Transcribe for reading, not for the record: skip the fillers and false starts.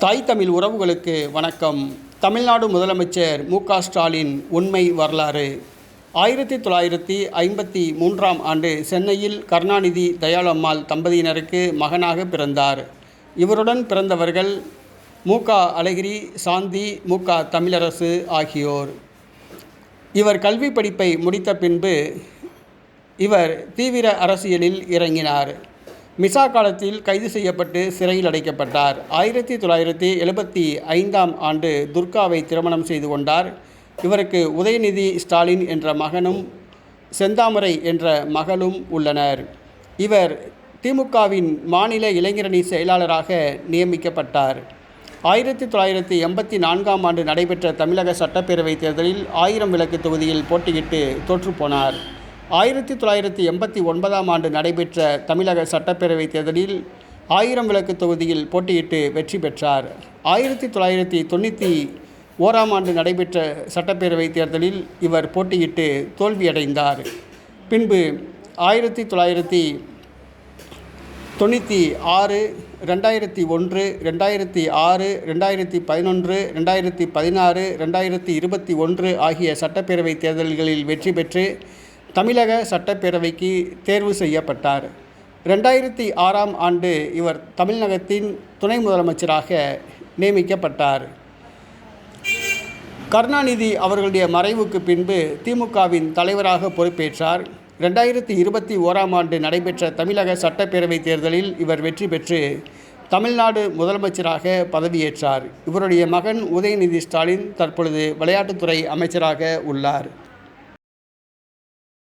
தாய் தமிழ் உறவுகளுக்கு வணக்கம். தமிழ்நாடு முதலமைச்சர் மு.க.ஸ்டாலின் உண்மை வரலாறு. 1953ஆம் ஆண்டு சென்னையில் கருணாநிதி தயாளு அம்மாள் தம்பதியினருக்கு மகனாக பிறந்தார். இவருடன் பிறந்தவர்கள் மு.க. அழகிரி, சாந்தி, மு.க. தமிழரசு ஆகியோர். இவர் கல்வி படிப்பை முடித்த பின்பு இவர் தீவிர அரசியலில் இறங்கினார். மிசா காலத்தில் கைது செய்யப்பட்டு சிறையில் அடைக்கப்பட்டார். 1975ஆம் ஆண்டு துர்காவை திருமணம் செய்து கொண்டார். இவருக்கு உதயநிதி ஸ்டாலின் என்ற மகனும் செந்தாமரை என்ற மகளும் உள்ளனர். இவர் திமுகவின் மாநில இளைஞரணி செயலாளராக நியமிக்கப்பட்டார். 1984ஆம் ஆண்டு நடைபெற்ற தமிழக சட்டப்பேரவைத் தேர்தலில் 1000 விளக்கு தொகுதியில் போட்டியிட்டு தோற்றுப்போனார். 1989ஆம் ஆண்டு நடைபெற்ற தமிழக சட்டப்பேரவைத் தேர்தலில் 1000 விளக்கு தொகுதியில் போட்டியிட்டு வெற்றி பெற்றார். 1991ஆம் ஆண்டு நடைபெற்ற சட்டப்பேரவைத் தேர்தலில் இவர் போட்டியிட்டு தோல்வியடைந்தார். பின்பு 1996, 2001, 2006, 2011, 2016, 2021 ஆகிய சட்டப்பேரவைத் தேர்தல்களில் வெற்றி பெற்று தமிழக சட்டப்பேரவைக்கு தேர்வு செய்யப்பட்டார். 2006ஆம் ஆண்டு இவர் தமிழகத்தின் துணை முதலமைச்சராக நியமிக்கப்பட்டார். கருணாநிதி அவர்களுடைய மறைவுக்கு பின்பு திமுகவின் தலைவராக பொறுப்பேற்றார். 2021ஆம் ஆண்டு நடைபெற்ற தமிழக சட்டப்பேரவைத் தேர்தலில் இவர் வெற்றி பெற்று தமிழ்நாடு முதலமைச்சராக பதவியேற்றார். இவருடைய மகன் உதயநிதி ஸ்டாலின் தற்பொழுது விளையாட்டுத்துறை அமைச்சராக உள்ளார்.